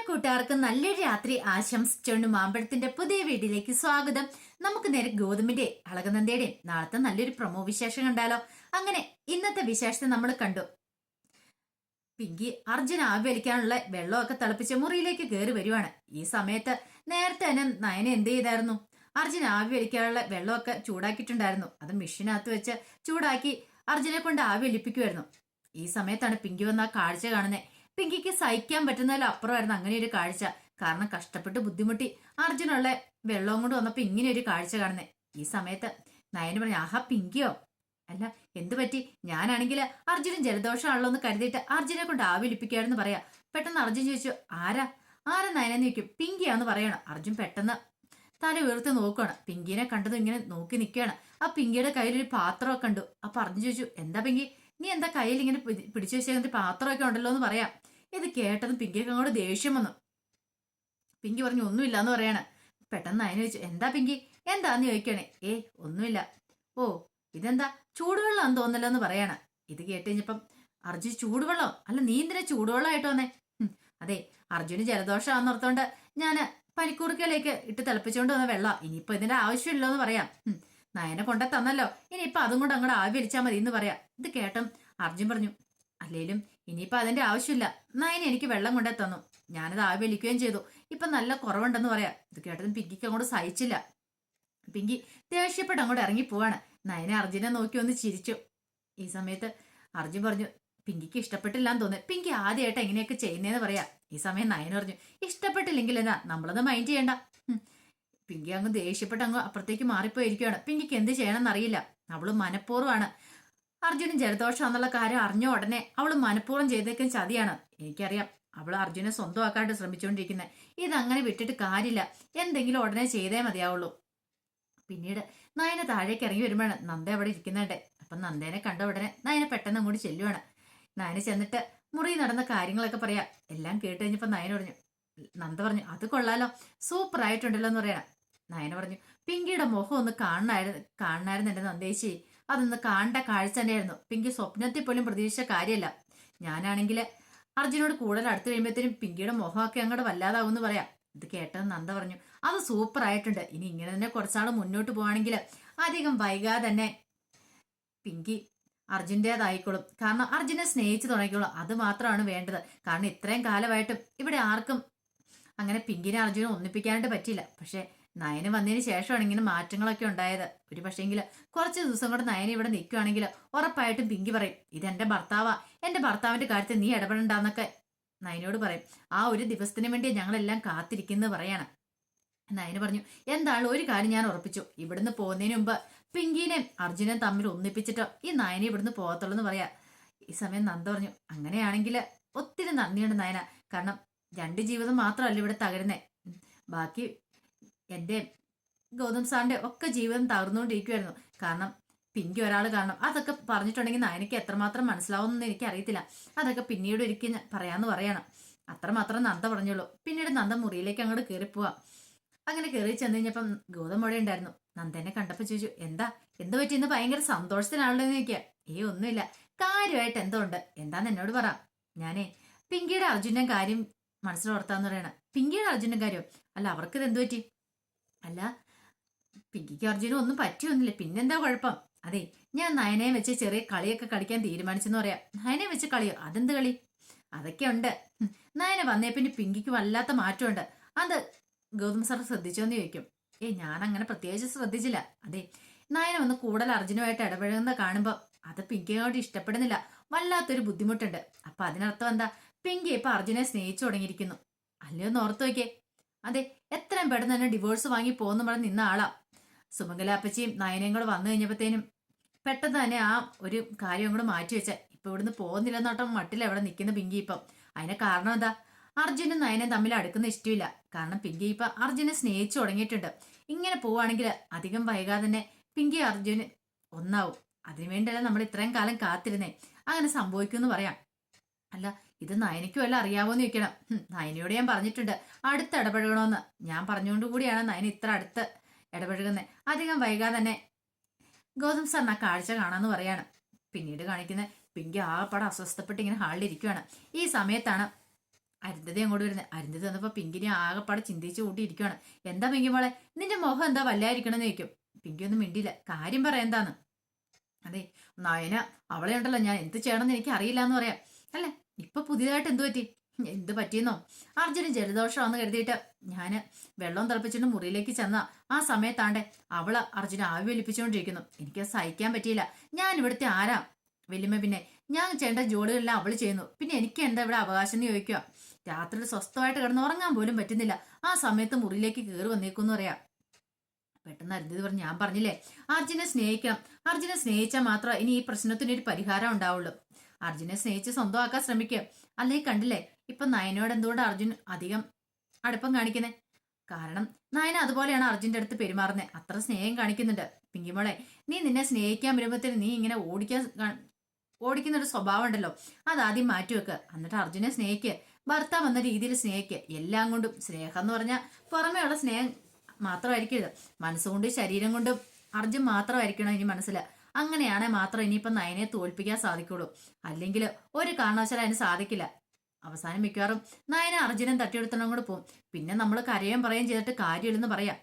കൂട്ടുകാർക്ക് നല്ലൊരു രാത്രി ആശംസിച്ചുകൊണ്ട് മാമ്പഴത്തിന്റെ പുതിയ വീഡിയോയിലേക്ക് സ്വാഗതം. നമുക്ക് നേരെ ഗൗതമിന്റെ അളകനന്ദയുടെയും നാളത്തെ നല്ലൊരു പ്രൊമോ വിശേഷം കണ്ടാലോ. അങ്ങനെ ഇന്നത്തെ വിശേഷത്തെ നമ്മൾ കണ്ടു. പിങ്കി അർജുൻ ആവി വലിക്കാനുള്ള വെള്ളമൊക്കെ തിളപ്പിച്ച് മുറിയിലേക്ക് കയറി വരുവാണ്. ഈ സമയത്ത് നേരത്തെ തന്നെ നയന എന്ത് ചെയ്തായിരുന്നു, അർജുൻ ആവി വലിക്കാനുള്ള വെള്ളമൊക്കെ ചൂടാക്കിയിട്ടുണ്ടായിരുന്നു. അത് മെഷീനകത്ത് വെച്ച് ചൂടാക്കി അർജുനെ കൊണ്ട് ആവി വലിപ്പിക്കുമായിരുന്നു. ഈ സമയത്താണ് പിങ്കി വന്ന ആ കാഴ്ച കാണുന്നത്. പിങ്കിക്ക് സഹിക്കാൻ പറ്റുന്നതിലും അപ്പുറമായിരുന്നു അങ്ങനെ ഒരു കാഴ്ച. കാരണം കഷ്ടപ്പെട്ട് ബുദ്ധിമുട്ടി അർജുനുള്ള വെള്ളവും കൊണ്ട് വന്നപ്പോ ഇങ്ങനെ ഒരു കാഴ്ച കാണുന്നത്. ഈ സമയത്ത് നയന് പറഞ്ഞു, ആഹാ പിങ്കിയോ, അല്ല എന്തു പറ്റി? ഞാനാണെങ്കിൽ അർജുനൻ ജലദോഷമാണല്ലോ എന്ന് കരുതിയിട്ട് അർജുനെ കൊണ്ട് ആവിലിപ്പിക്കുകയാണെന്ന് പറയാ. പെട്ടെന്ന് അർജുൻ ചോദിച്ചു, ആരാ ആരാ നയനെന്ന് ചോദിക്കും. പിങ്കിയാന്ന് പറയണം. അർജുൻ പെട്ടെന്ന് തല ഉയർത്തി നോക്കുകയാണ്. പിങ്കിനെ കണ്ടതും ഇങ്ങനെ നോക്കി നിൽക്കുകയാണ്. ആ പിങ്കിയുടെ കയ്യിലൊരു പാത്രമൊക്കെ കണ്ടു. അപ്പൊ അർജുൻ ചോദിച്ചു, എന്താ പിങ്കി, നീ എന്താ കയ്യിൽ ഇങ്ങനെ പിടിച്ചു വെച്ചേക്കുന്ന പാത്രമൊക്കെ ഉണ്ടല്ലോ എന്ന് പറയാം. ഇത് കേട്ടതും പിങ്കിയൊക്കെ അങ്ങോട്ട് ദേഷ്യം വന്നു. പിങ്കി പറഞ്ഞു, ഒന്നുമില്ല എന്ന് പറയാണ്. പെട്ടെന്ന് അതിന് ചോദിച്ചു, എന്താ പിങ്കി, എന്താന്ന് ചോദിക്കണേ. ഒന്നുമില്ല. ഓ ഇതെന്താ ചൂടുവെള്ളം തോന്നല്ലോ എന്ന് പറയാണ്. ഇത് കേട്ട് കഴിഞ്ഞപ്പം അർജുൻ, ചൂടുവെള്ളം അല്ല, നീ എന്തിനാ ചൂടുവെള്ളമായിട്ട് വന്നേ? അതെ, അർജുന് ജലദോഷമാണെന്നോർത്തോണ്ട് ഞാന് പനിക്കൂർക്കയിലേക്ക് ഇട്ട് തിളപ്പിച്ചുകൊണ്ട് വന്ന വെള്ളം, ഇനിയിപ്പോ ഇതിന്റെ ആവശ്യമില്ലോ എന്ന് പറയാം. നയനെ കൊണ്ട തന്നല്ലോ, ഇനിയിപ്പൊ അതും കൊണ്ട് അങ്ങോട്ട് ആവി വലിച്ചാൽ മതി എന്ന് പറയാം. ഇത് കേട്ടും അർജുൻ പറഞ്ഞു, അല്ലേലും ഇനിയിപ്പൊ അതിന്റെ ആവശ്യമില്ല, നയനെ എനിക്ക് വെള്ളം കൊണ്ടേ തന്നു, ഞാനത് ആവി വലിക്കുകയും ചെയ്തു, ഇപ്പൊ നല്ല കുറവുണ്ടെന്ന് പറയാം. ഇത് കേട്ടതും പിങ്കിക്ക് അങ്ങോട്ട് സഹിച്ചില്ല. പിങ്കി ദേഷ്യപ്പെട്ട് അങ്ങോട്ട് ഇറങ്ങി പോവാണ്. നയനെ അർജുനെ നോക്കി ഒന്ന് ചിരിച്ചു. ഈ സമയത്ത് അർജുൻ പറഞ്ഞു, പിങ്കിക്ക് ഇഷ്ടപ്പെട്ടില്ലാന്ന് തോന്നുന്നു, പിങ്കി ആദ്യമായിട്ട് എങ്ങനെയൊക്കെ ചെയ്യുന്നതെന്ന് പറയാ. ഈ സമയം നയൻ പറഞ്ഞു, ഇഷ്ടപ്പെട്ടില്ലെങ്കിൽ എന്നാ നമ്മളത് മൈൻഡ് ചെയ്യണ്ട. പിങ്കി അങ്ങ് ദേഷ്യപ്പെട്ട് അങ്ങ് അപ്പുറത്തേക്ക് മാറിപ്പോയിരിക്കുകയാണ്. പിങ്കിക്ക് എന്ത് ചെയ്യണമെന്ന് അറിയില്ല. അവള് മനഃപൂർവ്വമാണ് അർജുനും ജലദോഷം എന്നുള്ള കാര്യം അറിഞ്ഞ ഉടനെ അവള് മനഃപൂർവ്വം ചെയ്തേക്കും ചതിയാണ്. എനിക്കറിയാം അവൾ അർജുനെ സ്വന്തമാക്കാണ്ട് ശ്രമിച്ചുകൊണ്ടിരിക്കുന്നത്. ഇതങ്ങനെ വിട്ടിട്ട് കാര്യമില്ല, എന്തെങ്കിലും ഉടനെ ചെയ്തേ മതിയാവുള്ളൂ. പിന്നീട് നയന താഴേക്ക് ഇറങ്ങി വരുമ്പോഴാണ് നന്ദ അവിടെ ഇരിക്കുന്നുണ്ട്. അപ്പൊ നന്ദേനെ കണ്ട ഉടനെ നയന പെട്ടെന്ന് അങ്ങോട്ട് ചെല്ലുവാണ്. നയന ചെന്നിട്ട് മുറി നടന്ന കാര്യങ്ങളൊക്കെ പറയാ. എല്ലാം കേട്ട് കഴിഞ്ഞപ്പോ നയന പറഞ്ഞു, നന്ദ പറഞ്ഞു, അത് കൊള്ളാലോ, സൂപ്പർ ആയിട്ടുണ്ടല്ലോ എന്ന് പറയണം. നയന പറഞ്ഞു, പിങ്കിയുടെ മുഖം ഒന്ന് കാണണായിരുന്നു എന്റെ നന്ദേശി, അതൊന്ന് കാണേണ്ട കാഴ്ച തന്നെയായിരുന്നു. പിങ്കി സ്വപ്നത്തിൽ പോലും പ്രതീക്ഷിച്ച കാര്യമല്ല. ഞാനാണെങ്കിൽ അർജുനോട് കൂടുതൽ അടുത്ത് കഴിയുമ്പോഴത്തേനും പിങ്കിയുടെ മുഖമൊക്കെ അങ്ങോട്ട് വല്ലാതാവും എന്ന് പറയാം. ഇത് കേട്ടത് നന്ദ പറഞ്ഞു, അത് സൂപ്പർ ആയിട്ടുണ്ട്, ഇനി ഇങ്ങനെ തന്നെ കുറച്ചാൾ മുന്നോട്ട് പോവാണെങ്കിൽ അധികം വൈകാതെ തന്നെ പിങ്കി അർജുൻ്റെതായിക്കോളും. കാരണം അർജുനെ സ്നേഹിച്ചു തുടങ്ങിക്കോളും, അത് മാത്രമാണ് വേണ്ടത്. കാരണം ഇത്രയും കാലമായിട്ടും ഇവിടെ ആർക്കും അങ്ങനെ പിങ്കിനെ അർജുനെ ഒന്നിപ്പിക്കാനായിട്ട് പറ്റിയില്ല. പക്ഷെ നയന് വന്നതിന് ശേഷമാണ് ഇങ്ങനെ മാറ്റങ്ങളൊക്കെ ഉണ്ടായത്. ഒരു പക്ഷേങ്കിൽ കുറച്ച് ദിവസം കൂടെ നയന ഇവിടെ നിൽക്കുകയാണെങ്കിൽ ഉറപ്പായിട്ടും പിങ്കി പറയും, ഇതെന്റെ ഭർത്താവാ, എന്റെ ഭർത്താവിന്റെ കാര്യത്തിൽ നീ ഇടപെടണ്ടെന്നൊക്കെ നയനോട് പറയും. ആ ഒരു ദിവസത്തിന് വേണ്ടി ഞങ്ങളെല്ലാം കാത്തിരിക്കുന്നത് പറയാണ്. നയന് പറഞ്ഞു, എന്തായാലും ഒരു കാര്യം ഞാൻ ഉറപ്പിച്ചു, ഇവിടുന്ന് പോകുന്നതിന് മുമ്പ് പിങ്കിനെയും അർജുനെയും തമ്മിൽ ഒന്നിപ്പിച്ചിട്ടോ ഈ നയനെ ഇവിടുന്ന് പോകത്തുള്ളൂ എന്ന് പറയാ. ഈ സമയം നന്ദ പറഞ്ഞു, അങ്ങനെയാണെങ്കിൽ ഒത്തിരി നന്ദിയുണ്ട് നയന, കാരണം രണ്ട് ജീവിതം മാത്രമല്ല ഇവിടെ തകരുന്നേ, ബാക്കി എൻ്റെ ഗൗതം സാറിന്റെ ഒക്കെ ജീവിതം തകർന്നുകൊണ്ടിരിക്കുമായിരുന്നു. കാരണം പിങ്കി ഒരാൾ കാരണം. അതൊക്കെ പറഞ്ഞിട്ടുണ്ടെങ്കിൽ നയനയ്ക്ക് എത്രമാത്രം മനസ്സിലാവുമെന്ന് എനിക്ക് അറിയത്തില്ല, അതൊക്കെ പിന്നീട് ഒരിക്കൽ പറയാന്ന് പറയണം. അത്രമാത്രം നന്ദ പറഞ്ഞോളൂ. പിന്നീട് നന്ദ മുറിയിലേക്ക് അങ്ങോട്ട് കയറിപ്പോവാ. അങ്ങനെ കയറി ചെന്ന് കഴിഞ്ഞപ്പം ഗൗതം അവിടെ ഉണ്ടായിരുന്നു. നന്ദനെ കണ്ടപ്പോ ചോദിച്ചു, എന്ത് പറ്റി, ഇന്ന് ഭയങ്കര സന്തോഷത്തിനാണല്ലോ എന്ന് ചോദിക്കുക. ഒന്നുമില്ല, കാര്യമായിട്ട് എന്തോ ഉണ്ട്, എന്താന്ന് എന്നോട് പറ. ഞാനേ പിങ്കിയുടെ അർജുന്റെ കാര്യം മനസ്സിലോർത്താന്ന് പറയണം. പിങ്കിയുടെ അർജുന്റെ കാര്യം അല്ല, അവർക്കിത് എന്തു പറ്റി? അല്ല, പിങ്കിക്ക് അർജുനും ഒന്നും പറ്റിയൊന്നുമില്ല, പിന്നെന്താ കുഴപ്പം? അതെ, ഞാൻ നയനയെ വെച്ച് ചെറിയ കളിയൊക്കെ കളിക്കാൻ തീരുമാനിച്ചെന്ന് പറയാം. നയനയെ വെച്ച് കളിയോ? അതെന്ത് കളി? അതൊക്കെ ഉണ്ട്. നയന വന്നേ പിന്നെ പിങ്കിക്ക് വല്ലാത്ത മാറ്റമുണ്ട്, അത് ഗൗതം സാർ ശ്രദ്ധിച്ചോന്ന് ചോദിക്കും. ഞാൻ അങ്ങനെ പ്രത്യേകിച്ച് ശ്രദ്ധിച്ചില്ല. അതെ, നയന വന്ന് കൂടുതൽ അർജുനുമായിട്ട് ഇടപെടുന്നത് കാണുമ്പോൾ അത് പിങ്കിയോട് ഇഷ്ടപ്പെടുന്നില്ല, വല്ലാത്തൊരു ബുദ്ധിമുട്ടുണ്ട്. അപ്പൊ അതിനർത്ഥം എന്താ? പിങ്കി ഇപ്പൊ അർജുനെ സ്നേഹിച്ചു തുടങ്ങിയിരിക്കുന്നു, അല്ലയോ ഒന്ന് ഓർത്തു നോക്കിയേ. അതെ, എത്രയും പെട്ടെന്ന് തന്നെ ഡിവോഴ്സ് വാങ്ങി പോകുന്ന പറഞ്ഞ് നിന്ന ആളാ. സുമംഗല അപ്പച്ചിയും നയനയും കൂടെ വന്നു കഴിഞ്ഞപ്പോഴത്തേനും പെട്ടെന്ന് തന്നെ ആ ഒരു കാര്യം കൂടെ മാറ്റി വെച്ച ഇപ്പൊ ഇവിടുന്ന് പോകുന്നില്ലെന്നോട്ടം മട്ടിൽ എവിടെ നിൽക്കുന്ന പിങ്കി ഇപ്പം. അതിന് കാരണം എന്താ? അർജുനും നയനും തമ്മിൽ അടുക്കുന്ന ഇഷ്ടമില്ല. കാരണം പിങ്കി ഇപ്പൊ അർജുനെ സ്നേഹിച്ചു തുടങ്ങിയിട്ടുണ്ട്. ഇങ്ങനെ പോവാണെങ്കിൽ അധികം വൈകാതെ തന്നെ പിങ്കി അർജുന് ഒന്നാവും. അതിനുവേണ്ടിയല്ല നമ്മൾ ഇത്രയും കാലം കാത്തിരുന്നേ, അങ്ങനെ സംഭവിക്കുമെന്ന് പറയാം. അല്ല, ഇത് നയനയ്ക്കും എല്ലാം അറിയാവോന്ന് ചോദിക്കണം. നയനയോട് ഞാൻ പറഞ്ഞിട്ടുണ്ട് അടുത്ത് ഇടപഴകണമെന്ന്. ഞാൻ പറഞ്ഞുകൊണ്ട് കൂടിയാണ് നയന ഇത്ര അടുത്ത് ഇടപഴകുന്നത്. അധികം വൈകാതെ തന്നെ ഗൗതം സാറിന് ആ കാഴ്ച കാണാന്ന് പറയാണ്. പിന്നീട് കാണിക്കുന്ന പിങ്കി ആ പടം അസ്വസ്ഥപ്പെട്ട് ഇങ്ങനെ ഹാളിലിരിക്കുകയാണ്. ഈ സമയത്താണ് അരുന്ധതി അങ്ങോട്ട് വരുന്നത്. അരുന്ധതി വന്നപ്പോ പിങ്കിനെ ആകെപ്പാടെ ചിന്തിച്ചു കൂട്ടിയിരിക്കുകയാണ്. എന്താ പിങ്കി മോളെ, നിന്റെ മുഖം എന്താ വല്ലായിരിക്കണമെന്ന് ചോദിക്കും. പിങ്കി ഒന്നും മിണ്ടിയില്ല. കാര്യം പറയാ എന്താന്ന്. അതെ, നയന അവളെ ഉണ്ടല്ലോ ഞാൻ എന്ത് ചെയ്യണമെന്ന് എനിക്ക് അറിയില്ല എന്ന് പറയാം. അല്ലെ, ഇപ്പൊ പുതിയതായിട്ട് എന്തു പറ്റി? എന്ത് പറ്റിയെന്നോ, അർജുന് ജലദോഷമാണെന്ന് കരുതിയിട്ട് ഞാന് വെള്ളം തിളപ്പിച്ചിട്ട് മുറിയിലേക്ക് ചെന്ന ആ സമയത്താണ്ടെ അവള് അർജുന ആവി വലിപ്പിച്ചുകൊണ്ടിരിക്കുന്നു. എനിക്ക് സഹിക്കാൻ പറ്റിയില്ല. ഞാൻ ഇവിടുത്തെ ആരാ വല്യമ്മ? പിന്നെ ഞാൻ ചെയ്യേണ്ട ജോലികളെല്ലാം അവള് ചെയ്യുന്നു, പിന്നെ എനിക്ക് എന്താ ഇവിടെ അവകാശം എന്ന് ചോദിക്കുക. രാത്രിയിൽ സ്വസ്ഥമായിട്ട് കിടന്ന് ഉറങ്ങാൻ പോലും പറ്റുന്നില്ല. ആ സമയത്ത് മുറിയിലേക്ക് കയറി വന്നേക്കുമെന്ന് പറയാം. പെട്ടെന്ന് അരുന്ധതി പറഞ്ഞു, ഞാൻ പറഞ്ഞില്ലേ അർജുനെ സ്നേഹിക്കണം. അർജുനെ സ്നേഹിച്ചാൽ മാത്രം ഇനി ഈ പ്രശ്നത്തിനൊരു പരിഹാരം ഉണ്ടാവുള്ളൂ. അർജുനെ സ്നേഹിച്ച് സ്വന്തമാക്കാൻ ശ്രമിക്കുക. അല്ലെങ്കിൽ കണ്ടില്ലേ ഇപ്പൊ നയനോട് എന്തുകൊണ്ട് അർജുൻ അധികം അടുപ്പം കാണിക്കുന്നേ? കാരണം നയന അതുപോലെയാണ് അർജുന്റെ അടുത്ത് പെരുമാറുന്നത്. അത്ര സ്നേഹം കാണിക്കുന്നുണ്ട്. പിങ്കിമോളെ, നീ നിന്നെ സ്നേഹിക്കാൻ വരുമ്പോഴത്തേന് നീ ഇങ്ങനെ ഓടിക്കുന്ന ഒരു സ്വഭാവം ഉണ്ടല്ലോ, അതാദ്യം മാറ്റിവെക്കുക. എന്നിട്ട് അർജുനെ സ്നേഹിക്കുക. ഭർത്താവ് എന്ന രീതിയിൽ സ്നേഹിക്കുക. എല്ലാം കൊണ്ടും സ്നേഹം എന്ന് പറഞ്ഞാൽ പുറമേയുള്ള സ്നേഹം മാത്രമായിരിക്കരുത്, മനസ്സുകൊണ്ടും ശരീരം കൊണ്ടും അർജുൻ മാത്രമായിരിക്കണം ഇനി മനസ്സിൽ. അങ്ങനെയാണെങ്കിൽ മാത്രം ഇനിയിപ്പം നയനെ തോൽപ്പിക്കാൻ സാധിക്കുള്ളൂ. അല്ലെങ്കിൽ ഒരു കാരണവശാലും അതിന് സാധിക്കില്ല. അവസാനം മിക്കവാറും നയന അർജുനൻ തട്ടിയെടുത്തണം കൂടെ പോകും. പിന്നെ നമ്മൾ കരയും പറയുകയും ചെയ്തിട്ട് കാര്യമില്ലെന്ന് പറയാം.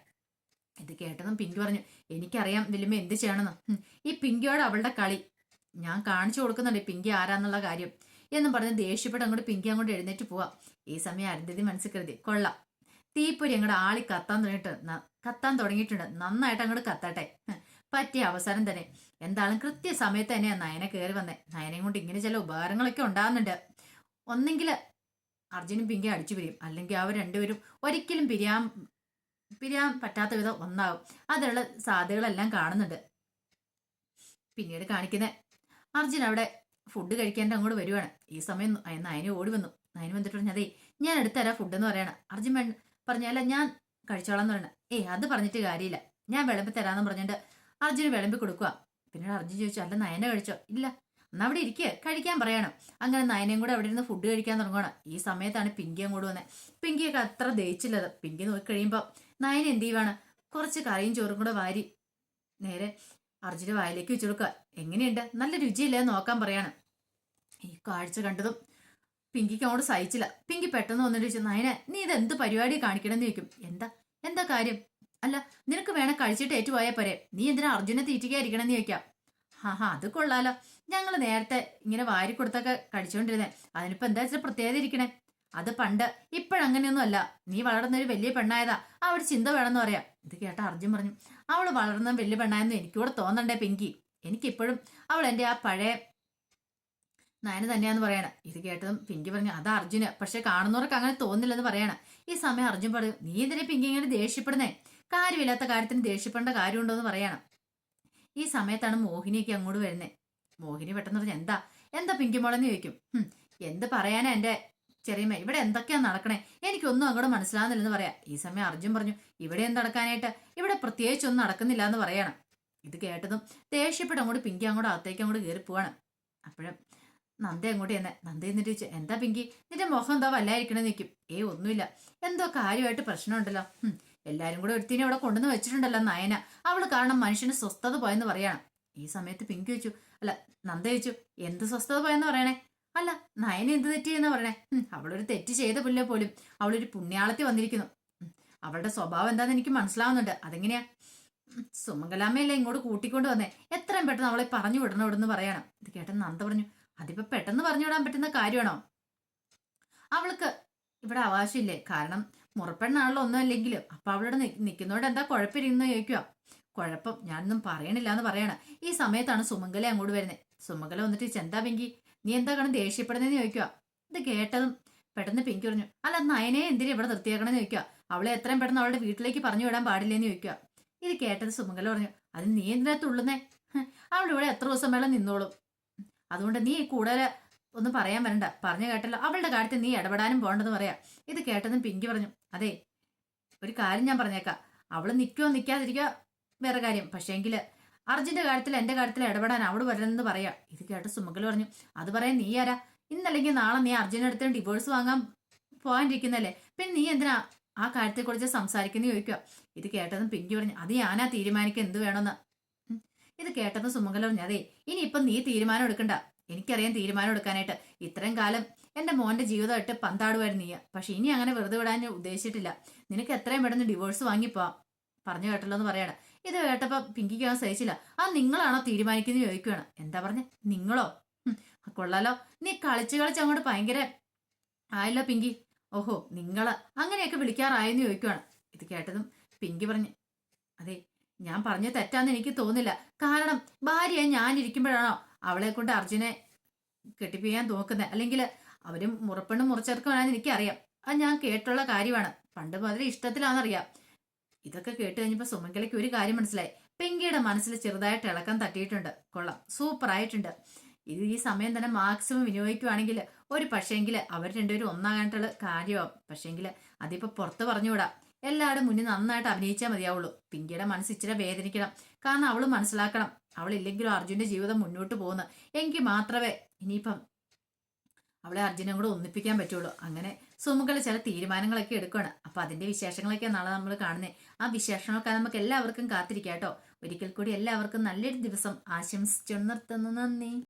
ഇത് കേട്ടതും പിങ്കി പറഞ്ഞു, എനിക്കറിയാം വല്യമ്മ എന്ത് ചെയ്യണമെന്ന്. ഈ പിങ്കിയോട് അവളുടെ കളി ഞാൻ കാണിച്ചു കൊടുക്കുന്നുണ്ട്, പിങ്കി ആരാന്നുള്ള കാര്യം എന്നും പറഞ്ഞ് ദേഷ്യപ്പെട്ട് അങ്ങോട്ട് പിങ്കി അങ്ങോട്ട് എഴുന്നേറ്റ് പോവാം. ഈ സമയം അരുന്ധതി മനസ്സിൽ കരുതി, കൊള്ളാം, തീപ്പൊരി അങ്ങോട്ട് ആളി കത്താൻ തുടങ്ങിയിട്ടുണ്ട്. നന്നായിട്ട് അങ്ങോട്ട് കത്തട്ടെ. പറ്റിയ അവസരം തന്നെ. എന്തായാലും കൃത്യസമയത്ത് തന്നെയാണ് നയന കയറി വന്നേ. നയനയും കൊണ്ട് ഇങ്ങനെ ചില ഉപകാരങ്ങളൊക്കെ ഉണ്ടാകുന്നുണ്ട്. ഒന്നെങ്കിൽ അർജുനും പിങ്കി അടിച്ചു പിരിയും, അല്ലെങ്കിൽ അവർ രണ്ടുപേരും ഒരിക്കലും പിരിയാൻ പറ്റാത്ത വിധം ഒന്നാകും. അതിനുള്ള സാധ്യതകളെല്ലാം കാണുന്നുണ്ട്. പിന്നീട് കാണിക്കുന്നത് അർജുൻ അവിടെ ഫുഡ് കഴിക്കാൻ അങ്ങോട്ട് വരുവാണ്. ഈ സമയം നയന ഓടി വന്നു. നയന വന്നിട്ട് പറഞ്ഞു, അതെ ഞാൻ എടുത്തരാ ഫുഡ് എന്ന് പറയണം. അർജുൻ പറഞ്ഞല്ല ഞാൻ കഴിച്ചോളാം എന്ന് പറയണം. അത് പറഞ്ഞിട്ട് കാര്യമില്ല, ഞാൻ വിളമ്പി തരാന്ന് പറഞ്ഞിട്ട് അർജുന് വിളമ്പി കൊടുക്കുക. പിന്നീട് അർജുൻ ചോദിച്ചു, അല്ല നയന കഴിച്ചോ? ഇല്ല. എന്നാ അവിടെ ഇരിക്കുക, കഴിക്കാൻ പറയണം. അങ്ങനെ നയനയും കൂടെ അവിടെ ഇരുന്ന് ഫുഡ് കഴിക്കാൻ തുടങ്ങണം. ഈ സമയത്താണ് പിങ്കി അങ്ങോട്ട് വന്നത്. പിങ്കിയൊക്കെ അത്ര ദഹിച്ചില്ലത്. പിങ്കി നോക്കി കഴിയുമ്പോൾ നയന എന്ത് ചെയ്യുവാണ്, കുറച്ച് കറിയും ചോറും കൂടെ വാരി നേരെ അർജുന്റെ വായിലേക്ക് വെച്ചു കൊടുക്കുക. എങ്ങനെയുണ്ട്, നല്ല രുചിയില്ലേ നോക്കാൻ പറയാണ്. ഈ കാഴ്ച കണ്ടതും പിങ്കിക്ക് അങ്ങോട്ട് സഹിച്ചില്ല. പിങ്കി പെട്ടെന്ന് വന്നിട്ട് ചോദിച്ചു, നയന നീ ഇത് എന്ത് പരിപാടി കാണിക്കണമെന്ന് ചോദിക്കും. എന്താ കാര്യം? അല്ല നിനക്ക് വേണേ കഴിച്ചിട്ട് ഏറ്റുപോയാൽ പോരെ, നീ എന്തിനാ അർജുനെ തീറ്റിക്കാതിരിക്കണമെന്ന് ചോദിക്കാം. അത് കൊള്ളാലോ, ഞങ്ങള് നേരത്തെ ഇങ്ങനെ വാരി കൊടുത്തൊക്കെ കഴിച്ചോണ്ടിരുന്നേ, അതിനിപ്പോ എന്താ വെച്ചാൽ പ്രത്യേകത ഇരിക്കണേ? അത് പണ്ട്, ഇപ്പോഴങ്ങനെയൊന്നും അല്ല. നീ വളർന്നൊരു വലിയ പെണ്ണായതാ, ആ ഒരു ചിന്ത വേണമെന്ന് പറയാം. ഇത് കേട്ട അർജുൻ പറഞ്ഞു, അവള് വളർന്ന വലിയ പെണ്ണായെന്ന് എനിക്കൂടെ തോന്നണ്ടേ പിങ്കി. എനിക്കിപ്പോഴും അവൾ എന്റെ ആ പഴയ നയന തന്നെയാന്ന് പറയണം. ഇത് കേട്ടതും പിങ്കി പറഞ്ഞു, അത് അർജുന്, പക്ഷെ കാണുന്നവർക്ക് അങ്ങനെ തോന്നില്ലെന്ന് പറയണം. ഈ സമയം അർജുൻ പറയും, നീ എന്തിനാ പിങ്കി ഇങ്ങനെ ദേഷ്യപ്പെടുന്നേ? കാര്യമില്ലാത്ത കാര്യത്തിന് ദേഷ്യപ്പെടേണ്ട കാര്യമുണ്ടോ എന്ന് പറയണം. ഈ സമയത്താണ് മോഹിനിയൊക്കെ അങ്ങോട്ട് വരുന്നേ. മോഹിനി പെട്ടെന്ന് പറഞ്ഞു, എന്താ പിങ്കി മോളെന്ന് ചോദിക്കും. എന്ത് പറയാനാ എന്റെ ചെറിയമ്മ, ഇവിടെ എന്തൊക്കെയാ നടക്കണേ, എനിക്കൊന്നും അങ്ങോട്ട് മനസ്സിലാകുന്നില്ലെന്ന് പറയാം. ഈ സമയം അർജുൻ പറഞ്ഞു, ഇവിടെ എന്ത് നടക്കാനായിട്ട്, ഇവിടെ പ്രത്യേകിച്ചൊന്നും നടക്കുന്നില്ല എന്ന് പറയണം. ഇത് കേട്ടതും ദേഷ്യപ്പെട്ട് അങ്ങോട്ട് പിങ്കി അങ്ങോട്ട് അകത്തേക്ക് അങ്ങോട്ട് കയറി പോവാണ്. അപ്പോഴും നന്ദ അങ്ങോട്ട് തന്നെ. നന്ദ എന്നിട്ട് ചോദിച്ചു, എന്താ പിങ്കി നിന്റെ മുഖം എന്താ വല്ലായിരിക്കണെന്ന് നിൽക്കും. ഒന്നുമില്ല, എന്തോ കാര്യമായിട്ട് പ്രശ്നമുണ്ടല്ലോ. എല്ലാരും കൂടെ ഒരുത്തിനെ അവിടെ കൊണ്ടുവന്ന് വെച്ചിട്ടുണ്ടല്ലോ നയന, അവള് കാരണം മനുഷ്യന് സ്വസ്ഥത പോയെന്ന് പറയണം. ഈ സമയത്ത് പിങ്കി ചോദിച്ചു, അല്ല നന്ദ ചോദിച്ചു, എന്ത് സ്വസ്ഥത പോയെന്ന് പറയണേ? അല്ല നയന എന്ത് തെറ്റിയെന്ന് പറയണേ? അവളൊരു തെറ്റ് ചെയ്ത പുല്ലേ പോലും അവളൊരു പുണ്യാളത്തി വന്നിരിക്കുന്നു. അവളുടെ സ്വഭാവം എന്താന്ന് എനിക്ക് മനസ്സിലാവുന്നുണ്ട്. അതെങ്ങനെയാ? സുമംഗലാമ്മയല്ലേ ഇങ്ങോട്ട് കൂട്ടിക്കൊണ്ട് വന്നേ, എത്രയും പെട്ടെന്ന് അവളെ പറഞ്ഞു വിടണം ഇവിടെ നിന്ന് പറയണം. ഇത് കേട്ടെന്ന് നന്ദ പറഞ്ഞു, അതിപ്പോ പെട്ടെന്ന് പറഞ്ഞു വിടാൻ പറ്റുന്ന കാര്യമാണോ? അവൾക്ക് ഇവിടെ അവകാശമില്ലേ? കാരണം മുറപ്പെണ്ണാണല്ലോ ഒന്നും അല്ലെങ്കിലും. അപ്പൊ അവളുടെ നിൽക്കുന്നോണ്ട് എന്താ കുഴപ്പമിരിക്കുന്നു ചോദിക്കുക. കുഴപ്പം ഞാനൊന്നും പറയണില്ല എന്ന് പറയണ. ഈ സമയത്താണ് സുമംഗല അങ്ങോട്ട് വരുന്നത്. സുമംഗല വന്നിട്ട് ചെന്താ പിങ്കി നീ എന്താ കാണും ദേഷ്യപ്പെടുന്നതെന്ന് ചോദിക്കുക. ഇത് കേട്ടതും പെട്ടെന്ന് പിങ്കി പറഞ്ഞു, അല്ല നയനെ എന്തിനാ ഇവിടെ നിർത്തിയേക്കണെന്ന് ചോദിക്കുക. അവളെ എത്രയും പെട്ടെന്ന് അവളുടെ വീട്ടിലേക്ക് പറഞ്ഞു വിടാൻ പാടില്ലെന്ന് ചോദിക്കുക. ഇത് കേട്ടത് സുമംഗല പറഞ്ഞു, അത് നീ എന്തിനാ തുള്ളുന്നേ? അവളിവിടെ എത്ര ദിവസം വേണം നിന്നോളും, അതുകൊണ്ട് നീ കൂടുതൽ ഒന്നും പറയാൻ വരണ്ട. പറഞ്ഞു കേട്ടല്ലോ, അവളുടെ കാര്യത്തിൽ നീ ഇടപെടാനും പോകണ്ടെന്ന് പറയാം. ഇത് കേട്ടതും പിങ്കി പറഞ്ഞു, അതെ ഒരു കാര്യം ഞാൻ പറഞ്ഞേക്കാം, അവള് നിൽക്കുവോ നിൽക്കാതിരിക്കുക വേറെ കാര്യം, പക്ഷേങ്കില് അർജുന്റെ കാര്യത്തിൽ എന്റെ കാര്യത്തിൽ ഇടപെടാൻ അവള് വരലെന്ന് പറയാം. ഇത് കേട്ട് സുമംഗല പറഞ്ഞു, അത് പറയാൻ നീ ആരാ? ഇന്നല്ലെങ്കിൽ നാളെ നീ അർജുന്റെ അടുത്ത് ഡിവോഴ്സ് വാങ്ങാൻ പോകാനിരിക്കുന്നല്ലേ, പിന്നെ നീ എന്തിനാ ആ കാര്യത്തെക്കുറിച്ച് സംസാരിക്കുന്ന ചോദിക്കുക. ഇത് കേട്ടതും പിങ്കി പറഞ്ഞു, അത് ഞാനാ തീരുമാനിക്കുക എന്ത് വേണമെന്ന്. ഇത് കേട്ടതും സുമംഗല പറഞ്ഞു, അതെ ഇനിയിപ്പം നീ തീരുമാനം എടുക്കണ്ട, എനിക്കറിയാം തീരുമാനം എടുക്കാനായിട്ട്. ഇത്രയും കാലം എന്റെ മോന്റെ ജീവിതമായിട്ട് പന്താടുമായിരുന്നു നീ. പക്ഷെ ഇനി അങ്ങനെ വെറുതെ വിടാൻ ഉദ്ദേശിച്ചിട്ടില്ല. നിനക്ക് എത്രയും പെട്ടെന്ന് ഡിവോഴ്സ് വാങ്ങിപ്പോവാം. പറഞ്ഞു കേട്ടല്ലോ എന്ന് പറയാണ്. ഇത് കേട്ടപ്പോ പിങ്കിക്ക് അവൻ സഹിച്ചില്ല. ആ നിങ്ങളാണോ തീരുമാനിക്കുന്നത് ചോദിക്കുകയാണ്. എന്താ പറഞ്ഞ നിങ്ങളോ? കൊള്ളാലോ, നീ കളിച്ച് കളിച്ച് അങ്ങോട്ട് ഭയങ്കര ആയല്ലോ പിങ്കി. ഓഹോ നിങ്ങള് അങ്ങനെയൊക്കെ വിളിക്കാറായെന്ന് ചോദിക്കുവാണ്. ഇത് കേട്ടതും പിങ്കി പറഞ്ഞു, അതെ ഞാൻ പറഞ്ഞു തെറ്റാന്ന് എനിക്ക് തോന്നില്ല. കാരണം ഭാര്യ ഞാനിരിക്കുമ്പോഴാണോ അവളെ കൊണ്ട് അർജുനെ കെട്ടിപ്പിക്കാൻ നോക്കുന്നത്? അല്ലെങ്കിൽ അവരും മുറപ്പെണ്ണ് മുറിച്ചെടുക്കുവാണെന്ന് എനിക്കറിയാം. അത് ഞാൻ കേട്ടുള്ള കാര്യമാണ്. പണ്ട് മുതലേ ഇഷ്ടത്തിലാണെന്നറിയാം. ഇതൊക്കെ കേട്ട് കഴിഞ്ഞപ്പോ സുമംഗലയ്ക്ക് ഒരു കാര്യം മനസ്സിലായി. പിങ്കിയുടെ മനസ്സിൽ ചെറുതായിട്ട് ഇളക്കം തട്ടിയിട്ടുണ്ട്. കൊള്ളാം, സൂപ്പർ ആയിട്ടുണ്ട്. ഇത് ഈ സമയം തന്നെ മാക്സിമം വിനിയോഗിക്കുവാണെങ്കിൽ ഒരു പക്ഷേങ്കിൽ അവർ രണ്ടുപേരും ഒന്നാകാനായിട്ടുള്ള കാര്യമാവും. പക്ഷേങ്കിൽ അതിപ്പോ പുറത്ത് പറഞ്ഞുകൂടാ. എല്ലാവരും മുന്നിൽ നന്നായിട്ട് അഭിനയിച്ചാൽ മതിയാവുള്ളൂ. പിങ്കിയുടെ മനസ്സ് ഇച്ചിരി വേദനിക്കണം. കാരണം അവള് മനസ്സിലാക്കണം, അവളില്ലെങ്കിലും അർജുന്റെ ജീവിതം മുന്നോട്ട് പോകുന്നു എങ്കിൽ മാത്രമേ ഇനിയിപ്പം അവളെ അർജുനും കൂടെ ഒന്നിപ്പിക്കാൻ പറ്റുള്ളൂ. അങ്ങനെ സുമുഖള് ചില തീരുമാനങ്ങളൊക്കെ എടുക്കുകയാണ്. അപ്പൊ അതിന്റെ വിശേഷങ്ങളൊക്കെ നാളെ നമ്മൾ കാണുന്നത്. ആ വിശേഷങ്ങളൊക്കെ നമുക്ക് എല്ലാവർക്കും കാത്തിരിക്കാം കേട്ടോ. ഒരിക്കൽ കൂടി എല്ലാവർക്കും നല്ലൊരു ദിവസം ആശംസിച്ചു നിർത്തുന്നു. നന്ദി.